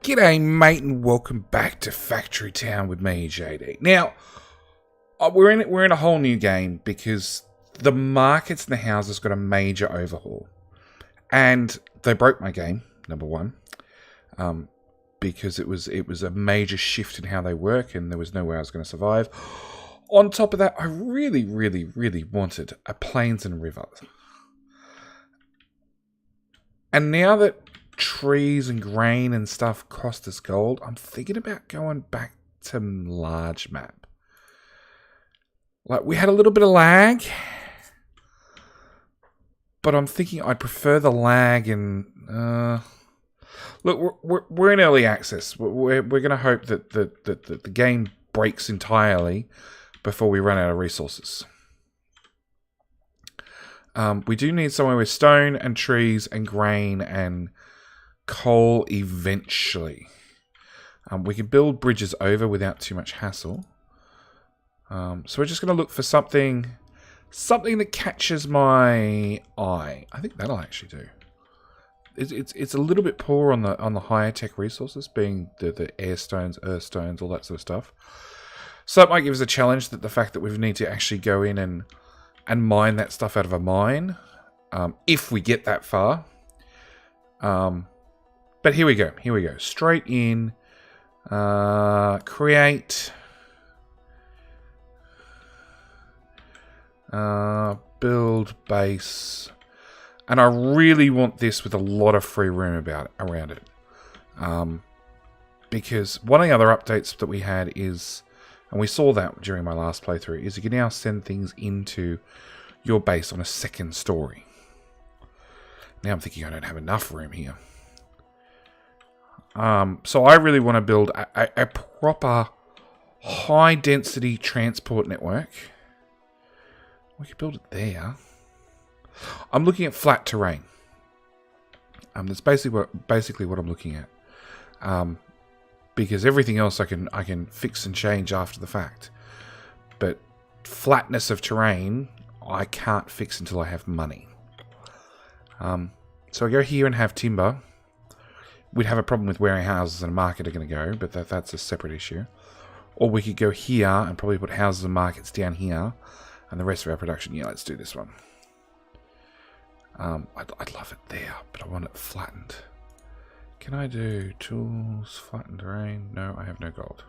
G'day mate and welcome back to Factory Town with me, JD. Now, we're in a whole new game because the markets and the houses got a major overhaul. And they broke my game, number one, because it was a major shift in how they work and there was no way I was going to survive. On top of that, I really wanted a plains and rivers. And now that trees and grain and stuff cost us gold, I'm thinking about going back to large map. Like, we had a little bit of lag, but I'm thinking I prefer the lag and look, we're in early access. We're going to hope that the game breaks entirely before we run out of resources. We do need somewhere with stone and trees and grain and coal eventually. We can build bridges over without too much hassle. So we're just going to look for something that catches my eye. I think that'll actually do. It's a little bit poor on the higher tech resources, being the air stones, earth stones, all that sort of stuff. So it might give us a challenge, that the fact that we need to actually go in and mine that stuff out of a mine, if we get that far. But here we go. Straight in, create, build base, and I really want this with a lot of free room around it. Because one of the other updates that we had is, and we saw that during my last playthrough, is you can now send things into your base on a second story. Now I'm thinking I don't have enough room here. So I really want to build a proper high-density transport network. We could build it there. I'm looking at flat terrain. That's basically what I'm looking at. Because everything else I can fix and change after the fact. But flatness of terrain, I can't fix until I have money. So I go here and have timber. We'd have a problem with where our houses and market are going to go, but that's a separate issue. Or we could go here and probably put houses and markets down here, and the rest of our production. Yeah, let's do this one. I'd love it there, but I want it flattened. Can I do tools, flatten terrain? No, I have no gold.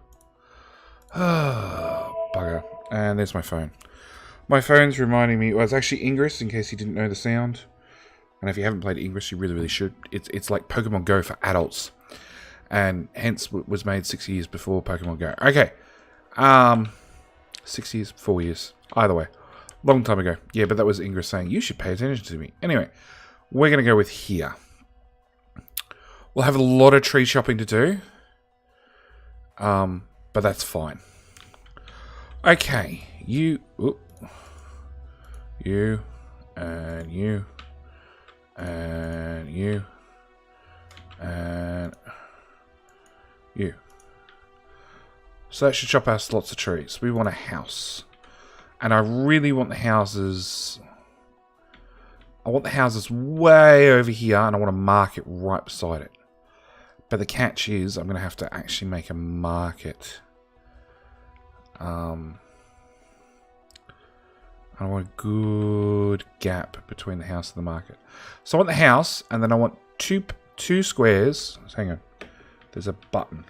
Oh, bugger. And there's my phone. My phone's reminding me, well, it's actually Ingress, in case you didn't know the sound. And if you haven't played Ingress, you really should. It's like Pokemon Go for adults. And hence was made 6 years before Pokemon Go. Okay. 6 years, 4 years. Either way. Long time ago. Yeah, but that was Ingress saying, you should pay attention to me. Anyway, we're going to go with here. We'll have a lot of tree chopping to do. But that's fine. Okay. You, and you, and you, and you. So that should chop us lots of trees. We want a house. And I really want the houses... I want the houses way over here, and I want to mark it right beside it. But the catch is, I'm going to have to actually make a market. I want a good gap between the house and the market. So I want the house, and then I want two squares. Hang on. There's a button.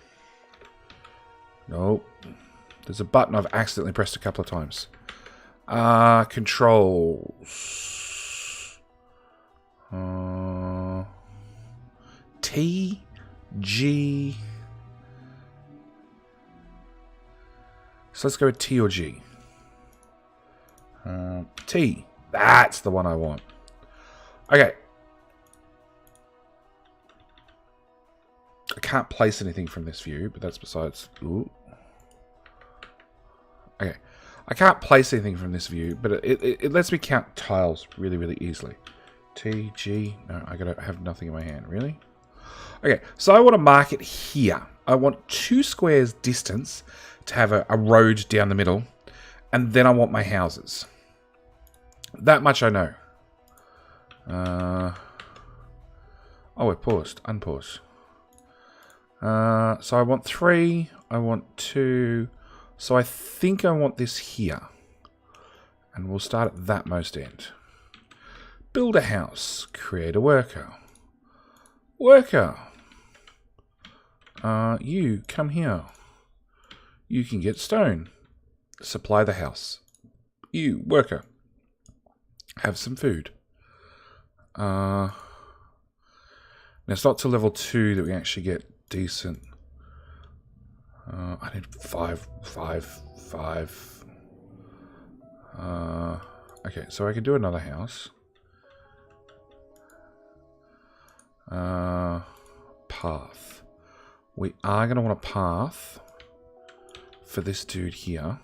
Nope. There's a button I've accidentally pressed a couple of times. Controls. T, G. So let's go with T or G. T. That's the one I want. Okay. I can't place anything from this view, but that's besides... Ooh. Okay. I can't place anything from this view, but it lets me count tiles really easily. T, G... No, I gotta have nothing in my hand. Really? Okay, so I want to mark it here. I want 2 squares distance to have a road down the middle, and then I want my houses. That much I know. Oh, we're paused. Unpause. So I want 3. I want 2. So I think I want this here. And we'll start at that most end. Build a house. Create a worker. Worker. You, come here. You can get stone. Supply the house. You, worker. Have some food. Now it's not till level 2 that we actually get decent. I need 5. Okay, so I can do another house. Path. We are going to want a path for this dude here.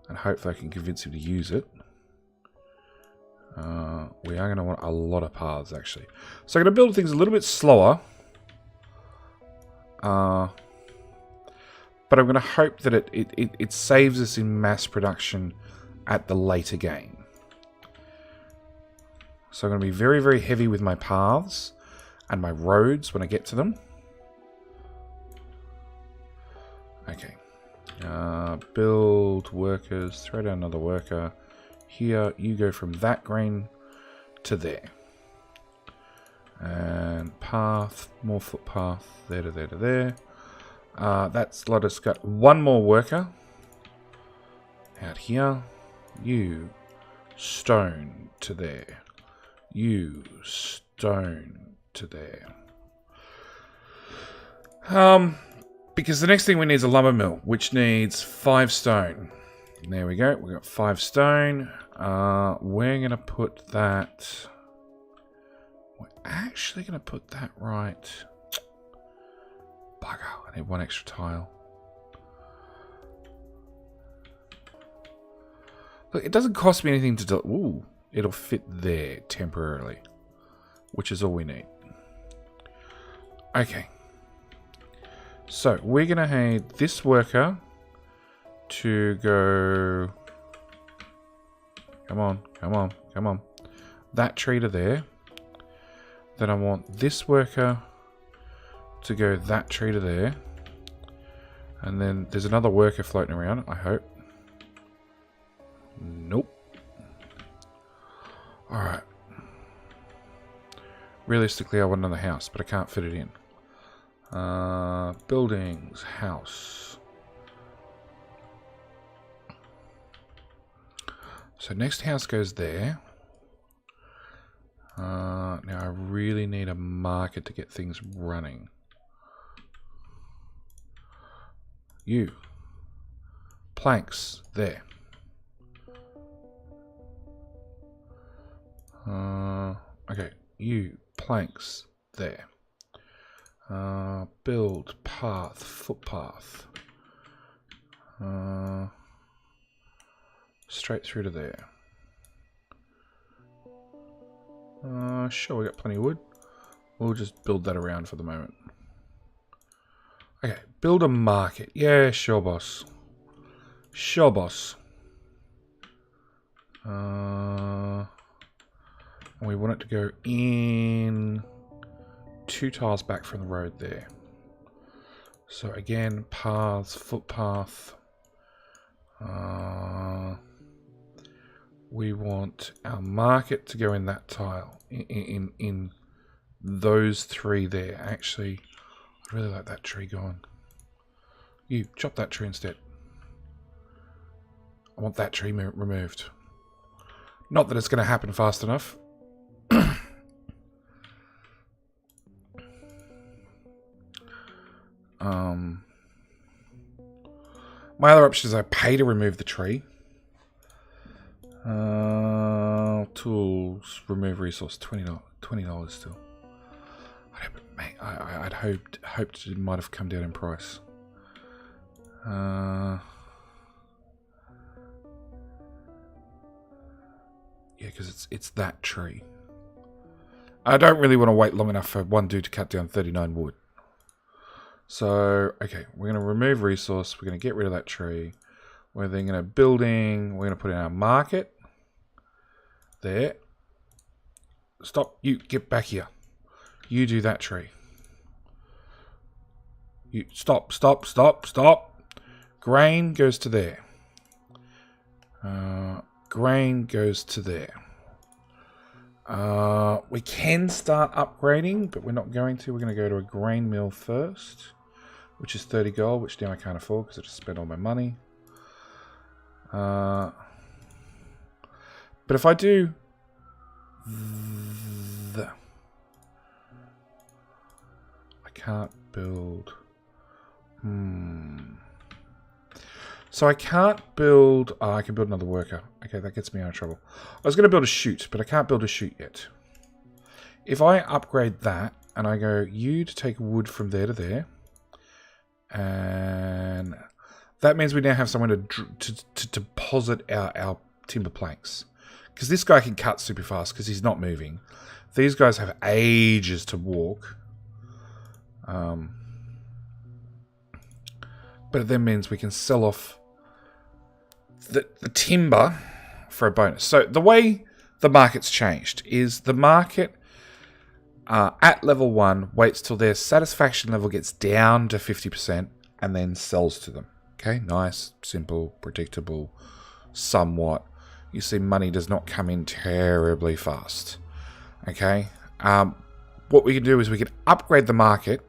And hopefully I can convince him to use it. We are going to want a lot of paths, actually. So I'm going to build things a little bit slower. But I'm going to hope that it saves us in mass production at the later game. So I'm going to be very, very heavy with my paths and my roads when I get to them. Okay. Build workers. Throw down another worker. Here, you go from that green to there. And path, more footpath, there to there to there. That's let us got one more worker out here. You stone to there. You stone to there. Because the next thing we need is a lumber mill, which needs 5 stone. There we go. We got 5 stone. We're gonna put that. We're actually gonna put that right. Bugger! I need 1 extra tile. Look, it doesn't cost me anything to do. Ooh, it'll fit there temporarily, which is all we need. Okay. So we're gonna need this worker to go. Come on, come on, come on. That tree to there. Then I want this worker to go that tree to there. And then there's another worker floating around, I hope. Nope. Alright. Realistically, I want another house, but I can't fit it in. Buildings, house. So next house goes there. Now I really need a market to get things running. You. Planks, there. Okay, you. Planks, there. Build, path, footpath. Straight through to there. Sure, we got plenty of wood. We'll just build that around for the moment. Okay, build a market. Yeah, sure, boss. Sure, boss. And we want it to go in 2 tiles back from the road there. So again, paths, footpath. We want our market to go in that tile, in those 3 there. Actually, I really like that tree going. You chop that tree instead. I want that tree removed. Not that it's going to happen fast enough. My other option is I pay to remove the tree. Tools, remove resource, $20 still. I'd hoped it might have come down in price. Yeah, because it's that tree. I don't really want to wait long enough for one dude to cut down 39 wood. So, okay, we're going to remove resource. We're going to get rid of that tree. We're then going to building. We're going to put in our market. There. Stop. You get back here. You do that tree. You stop, stop, stop, stop. Grain goes to there. Grain goes to there. We can start upgrading, but we're not going to. We're going to go to a grain mill first, which is 30 gold, which now I can't afford because I just spent all my money. But if I do I can't build. So I can't build... Oh, I can build another worker. Okay, that gets me out of trouble. I was going to build a chute, but I can't build a chute yet. If I upgrade that, and I go, you to take wood from there to there, and that means we now have somewhere to deposit our timber planks. Because this guy can cut super fast because he's not moving. These guys have ages to walk. But it then means we can sell off the timber for a bonus. So the way the market's changed is the market at level 1 waits till their satisfaction level gets down to 50% and then sells to them. Okay, nice, simple, predictable, somewhat. You see money does not come in terribly fast. Okay, what we can do is we can upgrade the market,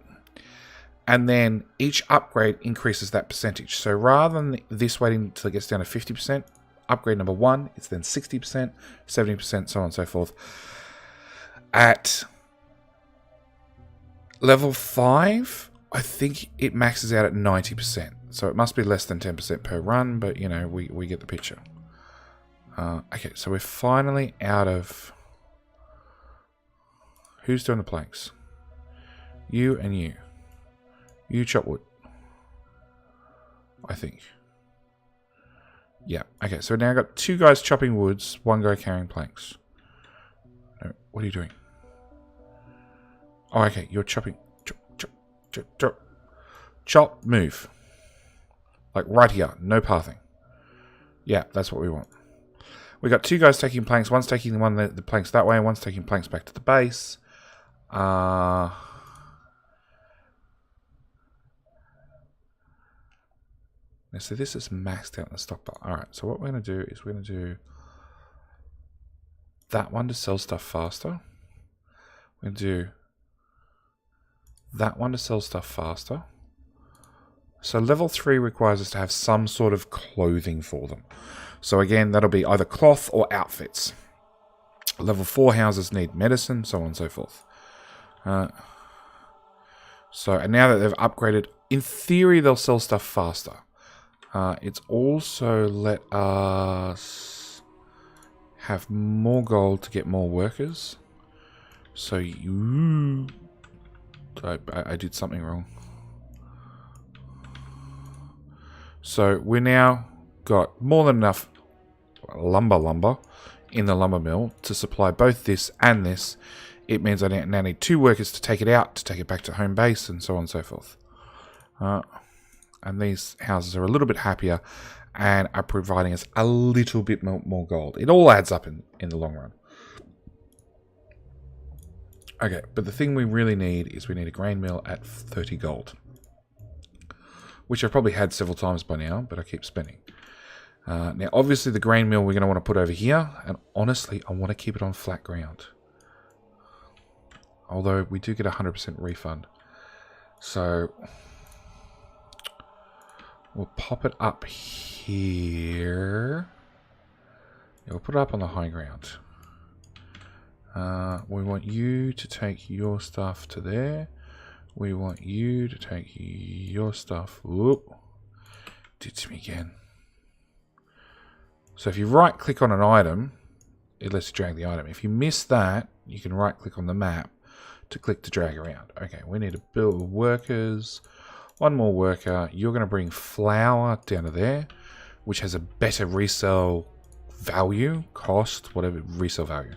and then each upgrade increases that percentage. So rather than this waiting until it gets down to 50%, upgrade number 1, it's then 60%, 70%, so on and so forth. At level 5, I think it maxes out at 90%. So it must be less than 10% per run, but you know, we get the picture. Okay, so we're finally out of... Who's doing the planks? You and you. You chop wood. I think. Yeah, okay, so now I've got 2 guys chopping woods, 1 guy carrying planks. No, what are you doing? Oh, okay, you're chopping. Chop, chop, chop, chop. Chop, move. Like right here, no pathing. Yeah, that's what we want. We got 2 guys taking planks. One's taking the planks that way, and one's taking planks back to the base. Now, so this is maxed out in the stockpile. Alright, so what we're going to do is we're going to do that one to sell stuff faster. We're going to do that one to sell stuff faster. So level 3 requires us to have some sort of clothing for them. So again, that'll be either cloth or outfits. Level 4 houses need medicine, so on and so forth. And now that they've upgraded, in theory they'll sell stuff faster. It's also let us have more gold to get more workers. So you... I did something wrong. So we now got more than enough lumber in the lumber mill to supply both this and this. It means I now need 2 workers to take it out, to take it back to home base, and so on and so forth. And these houses are a little bit happier and are providing us a little bit more gold. It all adds up in the long run. Okay, but the thing we really need is we need a grain mill at 30 gold. Which I've probably had several times by now, but I keep spending. Now, obviously, the grain mill we're going to want to put over here. And honestly, I want to keep it on flat ground. Although, we do get a 100% refund. So, we'll pop it up here. Yeah, we'll put it up on the high ground. We want you to take your stuff to there. We want you to take your stuff. Whoop. Did it to me again. So if you right click on an item, it lets you drag the item. If you miss that, you can right click on the map to click to drag around. Okay, we need to build workers. 1 more worker. You're going to bring flour down to there, which has a better resale value, cost, whatever, resale value.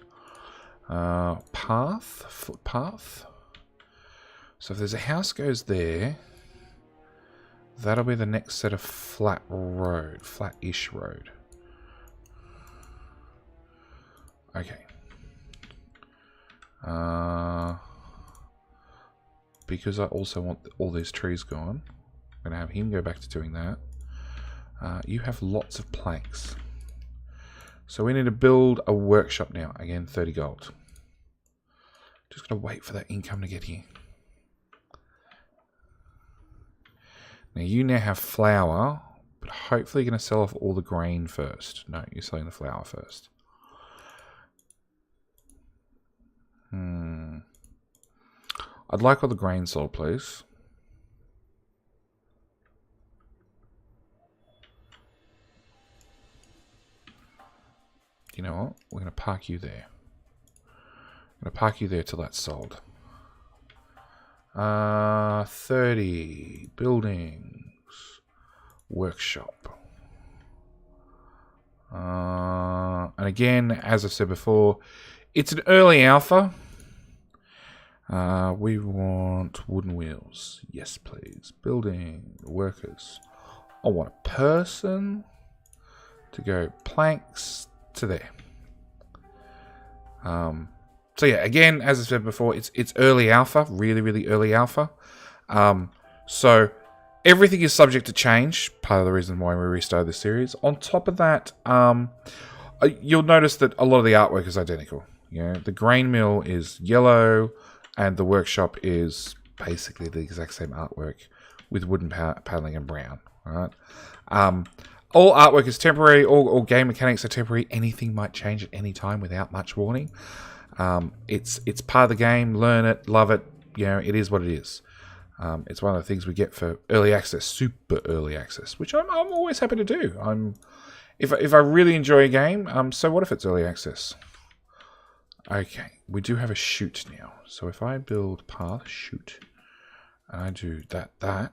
Footpath. So if there's a house goes there, that'll be the next set of flat-ish road. Okay. because I also want all these trees gone, I'm going to have him go back to doing that. You have lots of planks. So we need to build a workshop now. Again, 30 gold. Just got to wait for that income to get here. Now you now have flour, but hopefully you're going to sell off all the grain first. No, you're selling the flour first. I'd like all the grain sold, please. You know what? We're going to park you there. I'm going to park you there till that's sold. 30 buildings, workshop. And again, as I said before, it's an early alpha. We want wooden wheels. Yes, please. Building workers. I want a person to go planks to there. So yeah, again, as I said before, it's early alpha, really early alpha. So everything is subject to change. Part of the reason why we restarted this series. On top of that, you'll notice that a lot of the artwork is identical. You know, the grain mill is yellow, and the workshop is basically the exact same artwork with wooden paneling and brown. Right? All artwork is temporary. All game mechanics are temporary. Anything might change at any time without much warning. It's part of the game. Learn it, love it. You know, it is what it is. It's one of the things we get for early access, super early access, which I'm always happy to do. If I really enjoy a game, so what if it's early access? Okay, we do have a chute now. So if I build path chute, and I do that.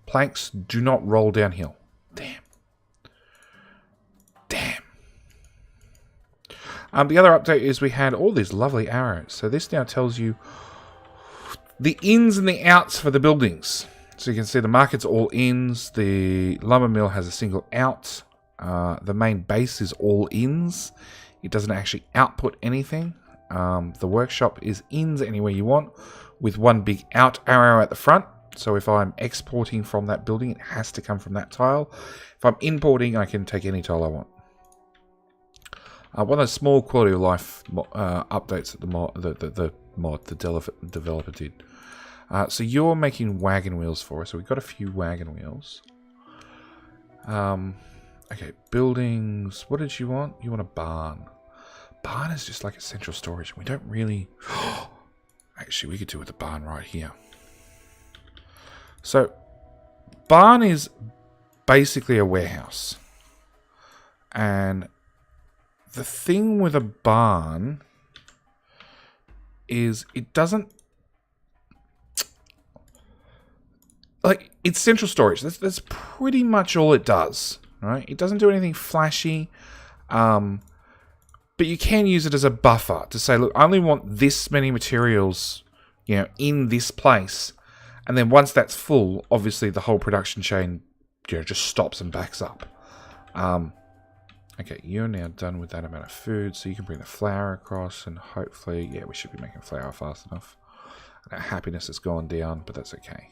Planks do not roll downhill. Damn. The other update is we had all these lovely arrows. So this now tells you the ins and the outs for the buildings. So you can see the market's all ins. The lumber mill has a single out. The main base is all ins. It doesn't actually output anything. The workshop is ins anywhere you want with one big out arrow at the front. So if I'm exporting from that building, it has to come from that tile. If I'm importing, I can take any tile I want. One of those small quality of life updates that the developer did. So you're making wagon wheels for us. So we've got a few wagon wheels. Okay, buildings. What did you want? You want a barn. Barn is just like a central storage. We don't really... Actually, we could do with a barn right here. So, barn is basically a warehouse. And the thing with a barn is it doesn't... Like, it's central storage. That's pretty much all it does. Right? It doesn't do anything flashy. But you can use it as a buffer to say, look, I only want this many materials, you know, in this place. And then once that's full, obviously the whole production chain, you know, just stops and backs up. Okay, you're now done with that amount of food, so you can bring the flour across, and hopefully, yeah, we should be making flour fast enough. And our happiness has gone down, but that's okay.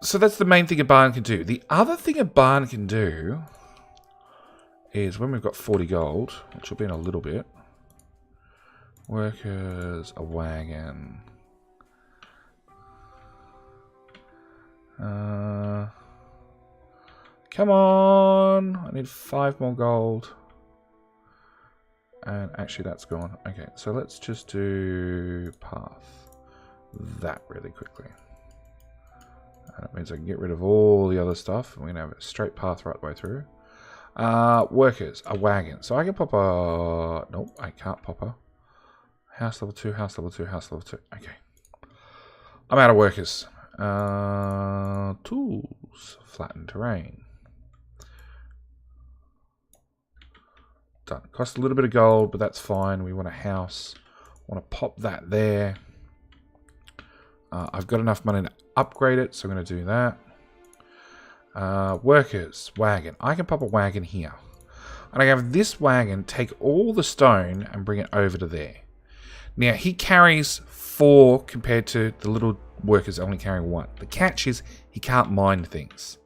So that's the main thing a barn can do. The other thing a barn can do is when we've got 40 gold, which will be in a little bit. Workers, a wagon. Come on! I need 5 more gold. And actually that's gone. Okay, so let's just do path. That really quickly. That means I can get rid of all the other stuff. We're going to have a straight path right the way through. Workers, a wagon. So I can pop a... Nope, I can't pop a... House level 2, house level 2, house level 2. Okay. I'm out of workers. Tools. Flatten terrain. Done. Cost a little bit of gold, but that's fine. We want a house. I want to pop that there. I've got enough money to upgrade it, so I'm going to do that. Workers, wagon. I can pop a wagon here. And I have this wagon take all the stone and bring it over to there. Now, he carries 4 compared to the little workers only carrying 1. The catch is he can't mine things.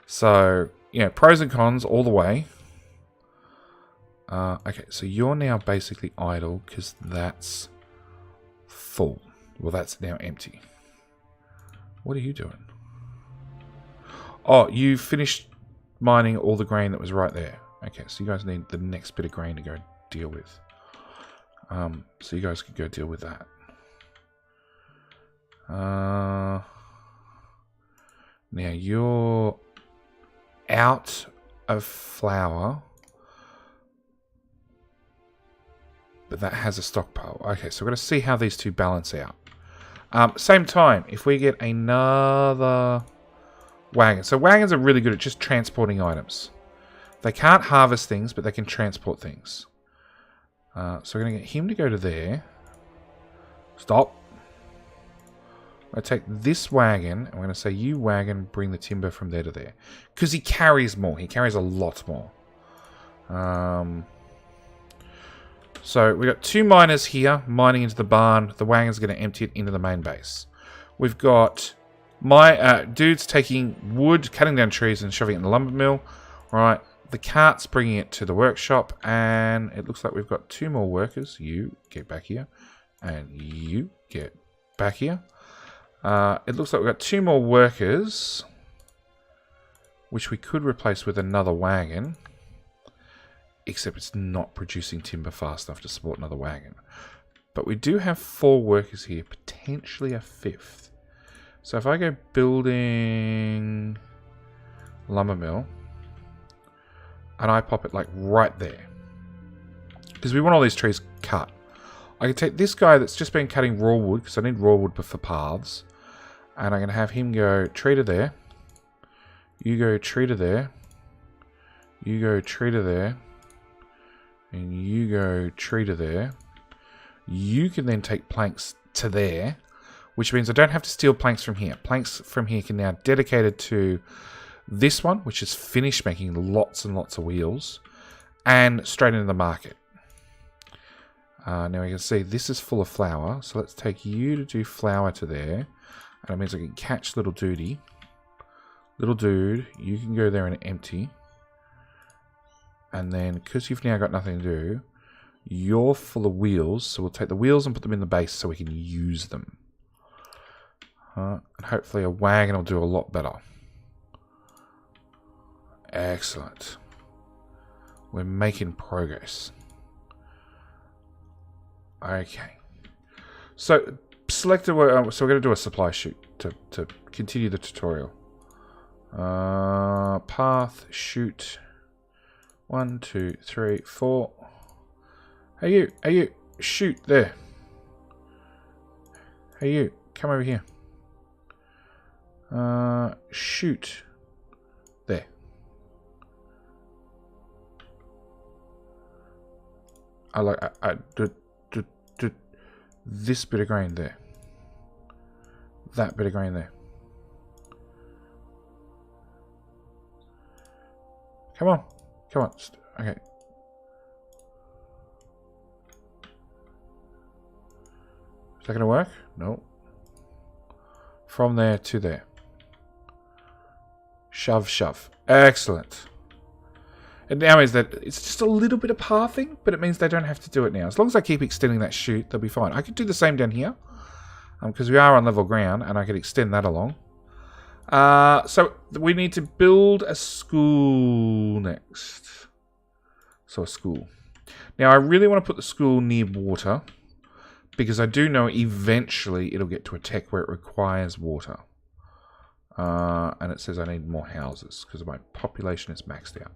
So, pros and cons all the way. Okay, so you're now basically idle because that's full. Well, that's now empty. What are you doing? Oh, you finished mining all the grain that was right there. Okay, so you guys need the next bit of grain to go deal with. So you guys could go deal with that. Now you're out of flour. But that has a stockpile. Okay, so we're going to see how these two balance out. Same time, if we get another wagon. So wagons are really good at just transporting items. They can't harvest things, but they can transport things. So we're going to get him to go to there. Stop. I'm going to take this wagon, and we're going to say, you wagon, bring the timber from there to there. Because he carries more. He carries a lot more. So we've got 2 miners here, mining into the barn. The wagon's going to empty it into the main base. We've got my dudes taking wood, cutting down trees and shoving it in the lumber mill. Right, the cart's bringing it to the workshop, and it looks like we've got 2 more workers. You get back here, and you get back here. It looks like we've got 2 more workers, which we could replace with another wagon. Except it's not producing timber fast enough to support another wagon. But we do have 4 workers here, potentially a 5th. So if I go building lumber mill, and I pop it like right there, because we want all these trees cut. I can take this guy that's just been cutting raw wood, because I need raw wood for paths, and I'm going to have him go tree to there, you go tree to there, you go tree to there, and you go tree to there. You can then take planks to there, which means I don't have to steal planks from here. Planks from here can now dedicated to this one, which is finished making lots and lots of wheels, and straight into the market. Now you can see this is full of flour, so let's take you to do flour to there, and it means I can catch little duty. Little dude, you can go there and empty. And then, because you've now got nothing to do, you're full of wheels. So we'll take the wheels and put them in the base so we can use them. And hopefully a wagon will do a lot better. Excellent. We're making progress. Okay. So, select a... so we're going to do a supply chute to continue the tutorial. Path, chute... 1, 2, 3, 4. Hey you, shoot there. Hey you, come over here. Shoot there. I like this bit of grain there. That bit of grain there. Come on. Come on. Okay. Is that going to work? No. From there to there. Shove, shove. Excellent. It now is that it's just a little bit of pathing, but it means they don't have to do it now. As long as I keep extending that chute, they'll be fine. I could do the same down here, because we are on level ground, and I could extend that along. So we need to build a school next. So a school. Now I really want to put the school near water, because I do know eventually it'll get to a tech where it requires water. And it says I need more houses because my population is maxed out.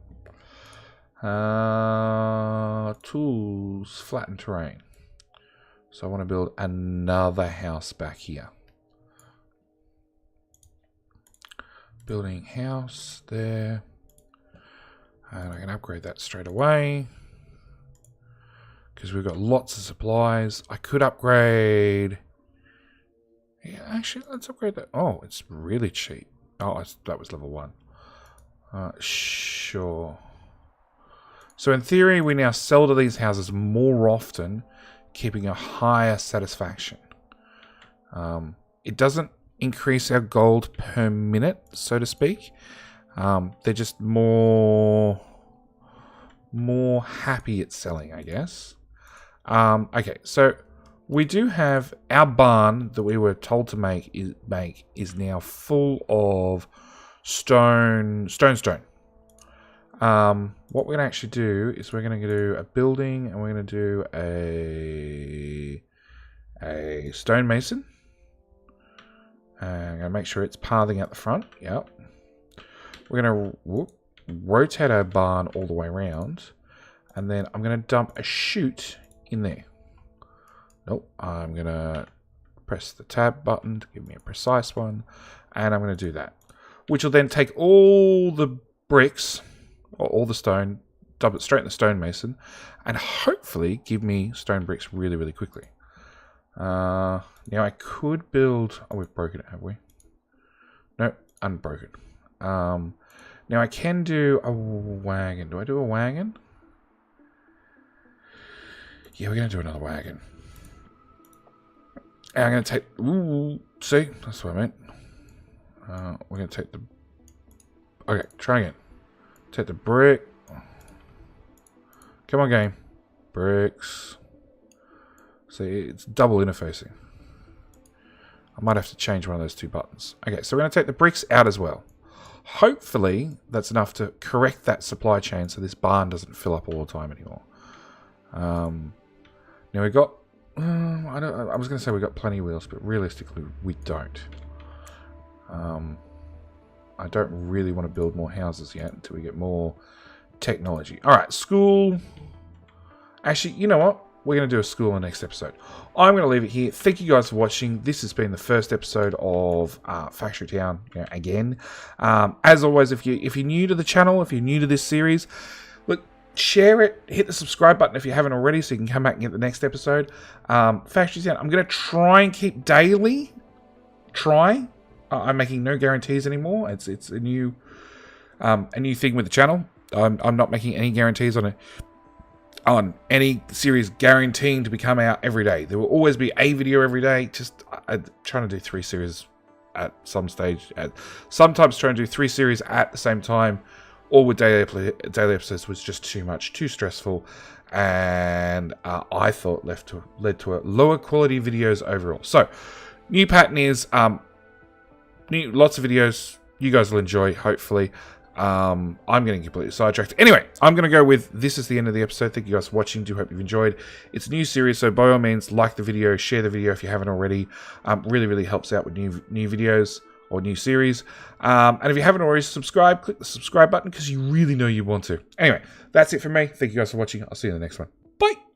Tools, flatten terrain. So I want to build another house back here. Building house there. And I can upgrade that straight away. Because we've got lots of supplies. I could upgrade... Yeah, actually, let's upgrade that. Oh, it's really cheap. Oh, that was level 1. Sure. So in theory, we now sell to these houses more often, keeping a higher satisfaction. It doesn't increase our gold per minute, so to speak. They're just more happy at selling, I guess. Okay, so we do have our barn that we were told to make is now full of stone. What we're going to actually do is we're going to do a building, and we're going to do a stonemason. I'm going to make sure it's pathing out the front. Yep. We're going to rotate our barn all the way around, and then I'm going to dump a chute in there. Nope. I'm going to press the tab button to give me a precise one, and I'm going to do that, which will then take all the bricks or all the stone, dump it straight in the stonemason, and hopefully give me stone bricks really, really quickly. Now I could build... Oh, we've broken it, have we? No, unbroken. Now I can do a wagon. Do I do a wagon? Yeah, we're going to do another wagon. And I'm going to take... Ooh, see? That's what I meant. We're going to take the... Okay, try again. Take the brick. Come on, game. Bricks. See, it's double interfacing. I might have to change one of those two buttons. Okay, so we're going to take the bricks out as well. Hopefully, that's enough to correct that supply chain so this barn doesn't fill up all the time anymore. Now we got... I was going to say we got plenty of wheels, but realistically, we don't. I don't really want to build more houses yet until we get more technology. Alright, school. Actually, you know what? We're going to do a school in the next episode. I'm going to leave it here. Thank you guys for watching. This has been the first episode of Factory Town again. As always, if you're new to the channel, if you're new to this series, look, share it. Hit the subscribe button if you haven't already so you can come back and get the next episode. Factory Town, I'm going to try and keep daily. I'm making no guarantees anymore. It's a new thing with the channel. I'm not making any guarantees on any series guaranteeing to become out every day. There will always be a video every day. Just I'm trying to do 3 series at some stage. Sometimes trying to do 3 series at the same time, all with daily episodes was just too much, too stressful, and I thought led to a lower quality videos overall. So new pattern is lots of videos you guys will enjoy, hopefully. I'm getting completely sidetracked. Anyway, I'm going to go with this is the end of the episode. Thank you guys for watching. Do hope you've enjoyed. It's a new series, so by all means, like the video, share the video if you haven't already. Really, really helps out with new videos or new series. And if you haven't already subscribed, click the subscribe button because you really know you want to. Anyway, that's it from me. Thank you guys for watching. I'll see you in the next one. Bye!